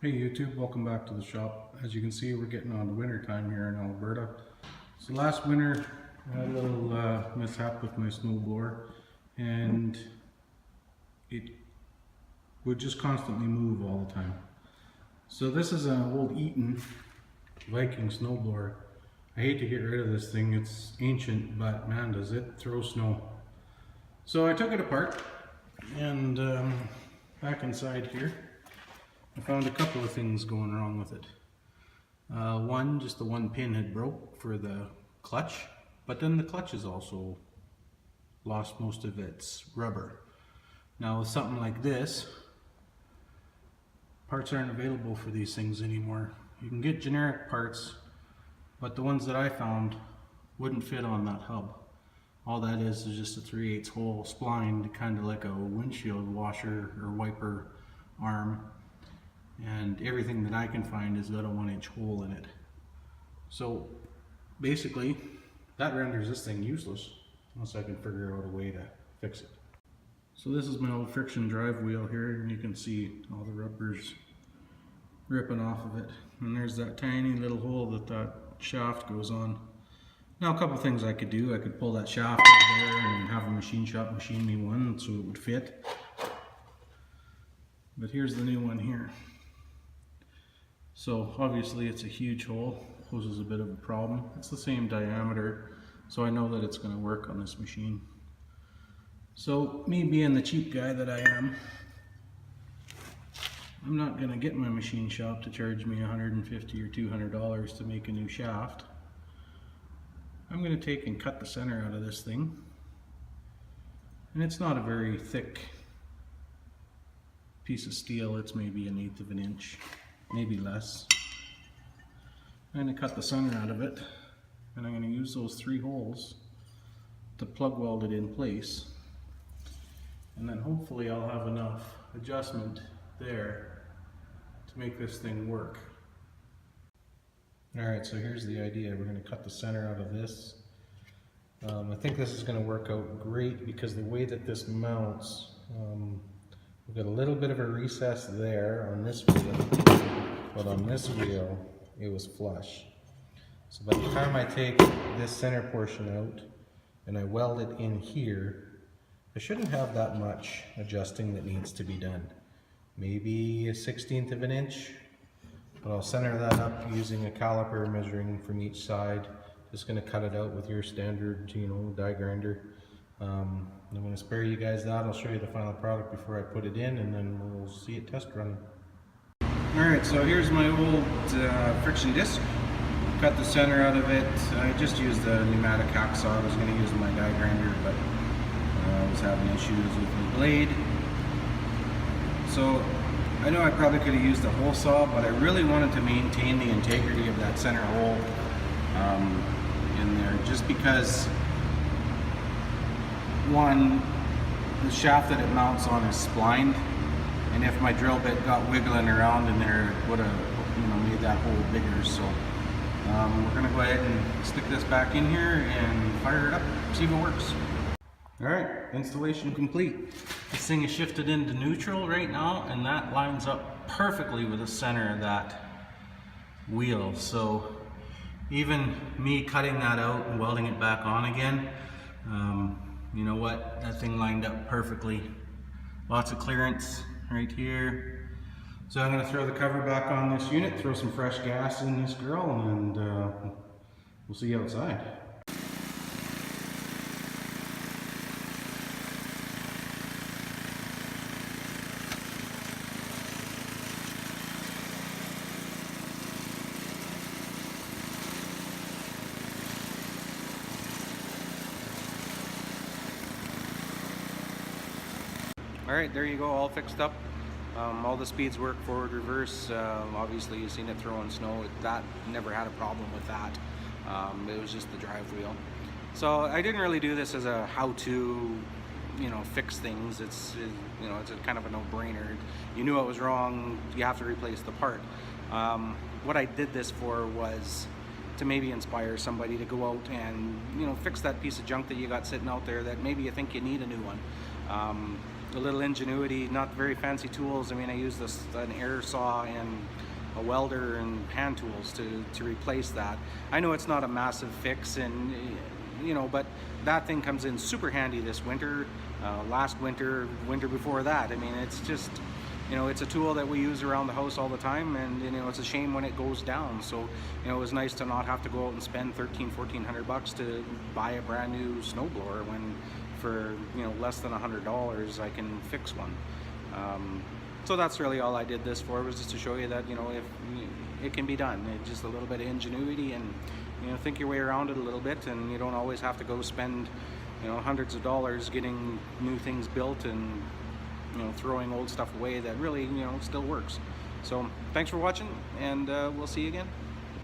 Hey YouTube, welcome back to the shop. As you can see, we're getting on to winter time here in Alberta. So last winter I had a little mishap with my snowblower, and it would just constantly move all the time. So this is an old Eaton Viking snowblower. I hate to get rid of this thing, it's ancient, but man does it throw snow. So I took it apart, and back inside here I found a couple of things going wrong with it. One, just the one pin had broke for the clutch, but then the clutch has also lost most of its rubber. Now with something like this, parts aren't available for these things anymore. You can get generic parts, but the ones that I found wouldn't fit on that hub. All that is just a 3/8 hole splined, kind of like a windshield washer or wiper arm. And everything that I can find has got a 1-inch hole in it. So basically that renders this thing useless unless I can figure out a way to fix it. So this is my old friction drive wheel here, and you can see all the rubbers ripping off of it, and there's that tiny little hole that shaft goes on. Now a couple things I could do. I could pull that shaft out there and have a machine shop machine me one so it would fit, but here's the new one here. So obviously it's a huge hole, poses a bit of a problem. It's the same diameter, so I know that it's going to work on this machine. So me being the cheap guy that I am, I'm not going to get my machine shop to charge me $150 or $200 to make a new shaft. I'm going to take and cut the center out of this thing, and it's not a very thick piece of steel. It's maybe 1/8 of an inch, maybe less. I'm going to cut the center out of it, and I'm going to use those 3 holes to plug weld it in place, and then hopefully I'll have enough adjustment there to make this thing work. Alright, so here's the idea. We're going to cut the center out of this. I think this is going to work out great because the way that this mounts, we've got a little bit of a recess there on this wheel, but on this wheel it was flush. So by the time I take this center portion out and I weld it in here, I shouldn't have that much adjusting that needs to be done. Maybe 1/16 of an inch, but I'll center that up using a caliper measuring from each side. Just going to cut it out with your standard, die grinder. I'm going to spare you guys that. I'll show you the final product before I put it in, and then we'll see it test running. Alright, so here's my old friction disc. Cut the center out of it. I just used the pneumatic hacksaw. I was going to use my die grinder, but I was having issues with the blade. So I know I probably could have used a hole saw, but I really wanted to maintain the integrity of that center hole in there, just because, one, the shaft that it mounts on is splined, and if my drill bit got wiggling around in there, it would have made that hole bigger. So we're going to go ahead and stick this back in here and fire it up, see if it works. Alright, installation complete. This thing is shifted into neutral right now, and that lines up perfectly with the center of that wheel. So even me cutting that out and welding it back on again, you know what, that thing lined up perfectly. Lots of clearance right here. So I'm going to throw the cover back on this unit, throw some fresh gas in this girl, and we'll see you outside. Alright, there you go, all fixed up. All the speeds work, forward, reverse. Obviously you've seen it throwing snow. That never had a problem with that. It was just the drive wheel. So I didn't really do this as a how-to, fix things. It's a kind of a no-brainer. You knew it was wrong, you have to replace the part. What I did this for was to maybe inspire somebody to go out and fix that piece of junk that you got sitting out there that maybe you think you need a new one. a little ingenuity, not very fancy tools. I mean, I used an air saw and a welder and hand tools to replace that. I know it's not a massive fix, and but that thing comes in super handy this winter, last winter, winter before that. I mean, it's just, it's a tool that we use around the house all the time, and it's a shame when it goes down. So it was nice to not have to go out and spend $1,300-1,400 to buy a brand new snowblower, when for less than $100 I can fix one. So that's really all I did this for, was just to show you that if it can be done. It's just a little bit of ingenuity, and think your way around it a little bit, and you don't always have to go spend hundreds of dollars getting new things built and throwing old stuff away that really still works. So thanks for watching, and we'll see you again.